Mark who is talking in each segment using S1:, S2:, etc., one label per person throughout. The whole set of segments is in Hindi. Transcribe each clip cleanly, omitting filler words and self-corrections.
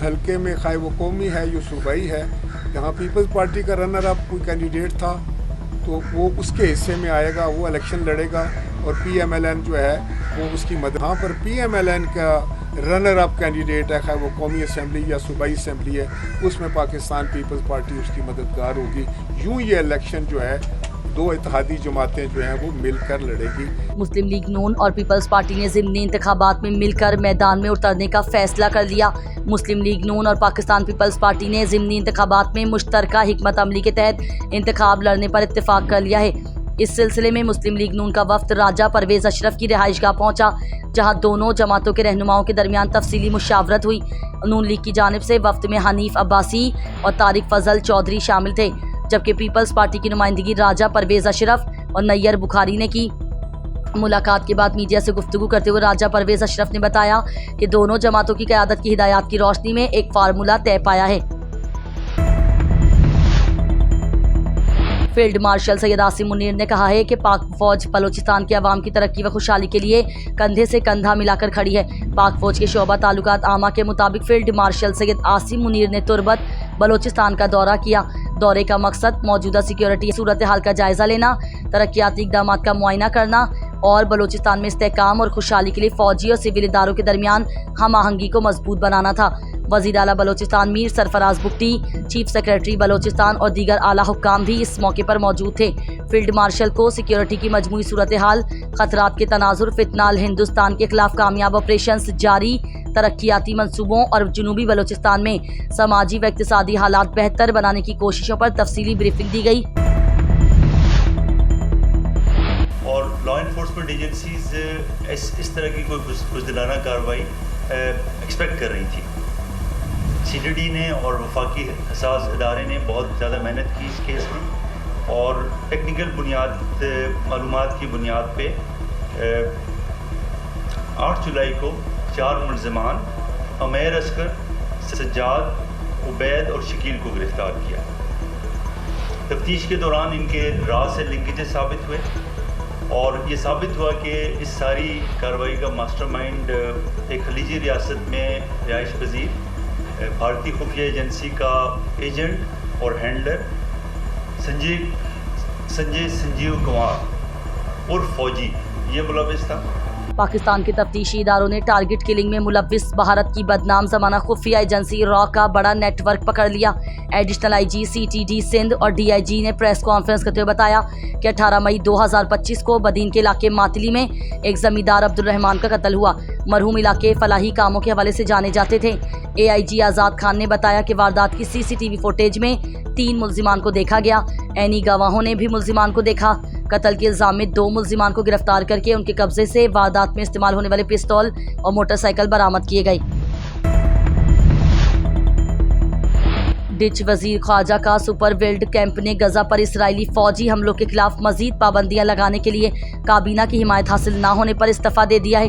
S1: हलके में खाए वो कौमी है या सूबाई है, जहाँ पीपल्स पार्टी का रनर अप कोई कैंडिडेट था तो वो उसके हिस्से में आएगा, वो इलेक्शन लड़ेगा और PMLN जो है वो उसकी मदद। यहाँ पर PMLN का रनर अप कैंडिडेट है, खाए वो कौमी असम्बली या सूबाई असम्बली है, उसमें पाकिस्तान पीपल्स पार्टी उसकी मददगार होगी। यूँ ये इलेक्शन जो है दो इत्तेहादी जमातें जो हैं वो मिलकर लड़ेगी।
S2: मुस्लिम लीग नून और पीपल्स पार्टी ने ज़िमनी इंतखाबात में मिलकर मैदान में उतरने का फैसला कर लिया। मुस्लिम लीग नून और पाकिस्तान पीपल्स पार्टी ने ज़िमनी इंतखाबात में मुश्तरका हिकमत अमली के तहत इंतखाब लड़ने पर इत्तेफाक कर लिया है। इस सिलसिले में मुस्लिम लीग नून का वफ्द राजा परवेज़ अशरफ की रिहाइशगाह पहुंचा, जहां दोनों जमातों के रहनुमाओं के दरमियान तफसीली मुशावरत हुई। नून लीग की जानिब से वफ्द में हनीफ अब्बासी और तारिक फजल चौधरी शामिल थे, जबकि पीपल्स पार्टी की नुमाइंदगी राजा परवेज़ अशरफ और नैयर बुखारी ने की। मुलाकात के बाद मीडिया से गुफ्तगू करते हुए राजा परवेज़ अशरफ ने बताया कि दोनों जमातों की क़यादत की हिदायत की रोशनी में एक फार्मूला तय पाया है। फील्ड मार्शल सैयद आसिम मुनीर ने कहा है कि पाक फौज बलोचिस्तान के अवाम की तरक्की व खुशहाली के लिए कंधे से कंधा मिलाकर खड़ी है। पाक फौज के शोबा ताल्लुकात आमा के मुताबिक फील्ड मार्शल सैयद आसिम मुनीर ने तुर्बत बलोचिस्तान का दौरा किया। दौरे का मकसद मौजूदा सिक्योरिटी सूरत हाल का जायजा लेना, तरक्याती इक़दाम का मुआयना करना और बलोचिस्तान में इस्तेहकाम और खुशहाली के लिए फौजी और सिविल इदारों के दरमियान हम आहंगी को मजबूत बनाना था। वज़ीर आला बलोचिस्तान मीर सरफराज बुगटी, चीफ सेक्रेटरी बलोचिस्तान और दीगर आला हुक्काम भी इस मौके पर मौजूद थे। फील्ड मार्शल को सिक्योरिटी की मजमूई सूरत हाल, खतरात के तनाजुर, फितनाल हिंदुस्तान के खिलाफ कामयाब ऑपरेशन जारी, तरक्याती मंसूबों और जुनूबी बलोचिस्तान में समाजी व इक़्तिसादी हालात बेहतर बनाने की कोशिशों पर तफसीली ब्रीफिंग दी गई।
S3: और लॉ इन्फोर्समेंट एजेंसीज इस तरह की कोई बुज़दिलाना कार्रवाई एक्सपेक्ट कर रही थी। CTD ने और वफाकी हसास इदारे ने बहुत ज़्यादा मेहनत की इस केस में और टेक्निकल मालूमात की बुनियाद पे 8 जुलाई को 4 मुल्ज़िमान उमैर असगर, सज्जाद, उबैद और शकील को गिरफ़्तार किया। तफ्तीश के दौरान इनके राज से लिंकेजेस साबित हुए और ये साबित हुआ कि इस सारी कार्रवाई का मास्टरमाइंड एक खलीजी रियासत में रिहाइश पजीर भारतीय खुफिया एजेंसी का एजेंट और हैंडलर संजीव कुमार और फौजी ये मुलविस था।
S2: पाकिस्तान के तफ्तीशी इदारों ने टारगेट किलिंग में मुलविस भारत की बदनाम ज़माना खुफिया एजेंसी रॉ का बड़ा नेटवर्क पकड़ लिया। एडिशनल IG CTD सिंध और DIG ने प्रेस कॉन्फ्रेंस करते हुए बताया कि 18 मई 2025 को बदीन के इलाके मातली में एक जमींदार अब्दुल रहमान का कत्ल हुआ। मरहूम इलाके फलाही कामों के हवाले से जाने जाते थे। AIG आज़ाद खान ने बताया कि वारदात की CCTV फुटेज में 3 मुल्जिमान को देखा गया। ऐनी गवाहों ने भी मुल्जिमान को देखा। कत्ल के इल्ज़ाम में 2 मुल्जिमान को गिरफ्तार करके उनके कब्जे से वारदात में इस्तेमाल होने वाले पिस्तौल और मोटरसाइकिल बरामद किए गए। डिच वजीर ख्वाजा का सुपर वेल्ड कैंप ने गजा पर इसराइली फौजी हमलों के खिलाफ मजीद पाबंदियां लगाने के लिए काबीना की हिमायत हासिल न होने पर इस्तीफा दे दिया है।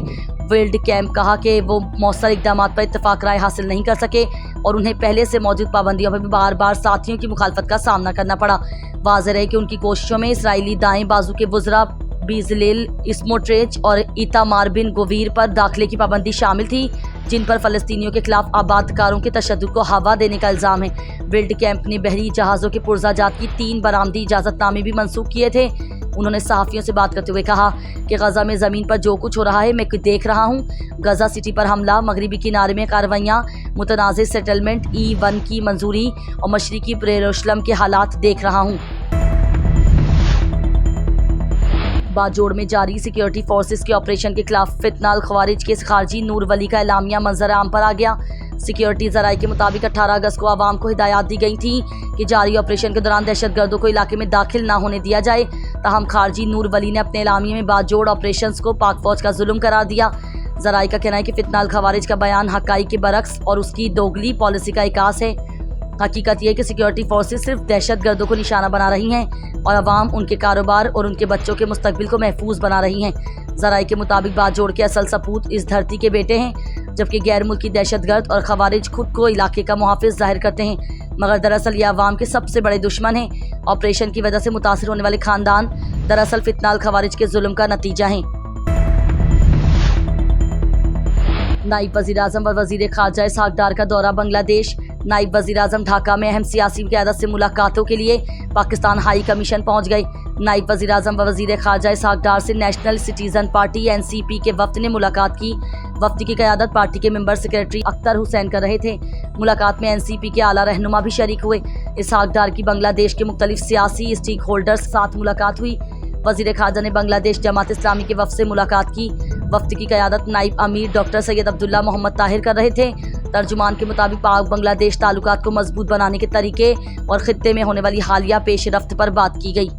S2: वेल्ड कैंप कहा कि वो मौसर इक़दाम पर इत्तफाक राय हासिल नहीं कर सके और उन्हें पहले से मौजूद पाबंदियों पर भी बार बार साथियों की मुखालफत का सामना करना पड़ा। वाज़ेह है कि उनकी कोशिशों में इसराइली दाएं बाजू के वज़रा बीजलेल स्मोट्रेच और इतामार बिन गवीर पर दाखिले की पाबंदी शामिल थी, जिन पर फ़लस्तीनियों के खिलाफ आबादकारों के तशद्दुद को हवा देने का इल्ज़ाम है। वेल्ड कैंप ने बहरी जहाज़ों के पुरज़ाजात की 3 बरामदी इजाज़तनामे भी मनसूख किए थे। उन्होंने सहाफ़ियों से बात करते हुए कहा कि गजा में ज़मीन पर जो कुछ हो रहा है मैं देख रहा हूँ। गजा सिटी पर हमला, मगरिबी किनारे में कार्रवाइयाँ, मुतनाज़ सेटलमेंट E1 की मंजूरी और मशरिकी यरूशलेम के हालात देख रहा हूँ। बाजोड़ में जारी सिक्योरिटी फोर्सेस के ऑपरेशन के खिलाफ फितनाल खवारिज के खारजी नूर वली का एलामिया मंजर आम पर आ गया। सिक्योरिटी ज़राए के मुताबिक 18 अगस्त को आवाम को हिदायत दी गई थी कि जारी ऑपरेशन के दौरान दहशतगर्दों को इलाके में दाखिल ना होने दिया जाए। ताहम खारजी नूर वली ने अपने एलामिये में बाजोड़ ऑपरेशन को पाक फौज का जुल्म करार दिया। ज़राए का कहना है कि फितनाल खवारिज का बयान हक़ाइक़ के बरक्स और उसकी दोगली पॉलिसी का इकास है। हकीकत यह है कि सिक्योरिटी फोर्सेस सिर्फ दहशतगर्दों को निशाना बना रही हैं और अवाम, उनके कारोबार और उनके बच्चों के मुस्तकबिल को महफूज बना रही हैं। ज़राए के मुताबिक बाजोड़ के असल सपूत इस धरती के बेटे हैं, जबकि गैर मुल्की दहशतगर्द और खवारिज खुद को इलाके का मुहाफिज जाहिर करते हैं, मगर दरअसल ये अवाम के सबसे बड़े दुश्मन हैं। ऑपरेशन की वजह से मुतासिर होने वाले खानदान दरअसल फितनाल खवारिज के जुल्म का नतीजा हैं। नाइब वज़ीर आज़म व वज़ीर ख़ारजा इसहाक़ डार का दौरा बांग्लादेश। नाइब वज़ीर आज़म ढाका में अहम सियासी क़यादत से मुलाकातों के लिए पाकिस्तान हाई कमीशन पहुँच गए। नाइब वज़ीर आज़म व वज़ीर ख़ारजा इसहाक़ डार से नेशनल सिटीज़न पार्टी NCP के वफ़द ने मुलाकात की। वफ़द की क़यादत पार्टी के मेंबर सेक्रेटरी अख्तर हुसैन कर रहे थे। मुलाकात में NCP के आला रहनुमा भी शरीक हुए। इसहाक़ डार की बांग्लादेश के मुख्तलिफ सियासी स्टेक होल्डर्स साथ मुलाकात हुई। वज़ीर ख़ारजा ने बांग्लादेश जमात इस्लामी के वफ़द से मुलाकात की। वफ़द की क़यादत नाइब अमीर डॉक्टर सैयद अब्दुल्ला मोहम्मद ताहिर कर रहे थे। तर्जुमान के मुताबिक पाक बांग्लादेश ताल्लुकात को मजबूत बनाने के तरीके और ख़ित्ते में होने वाली हालिया पेश रफ्त पर बात की गई।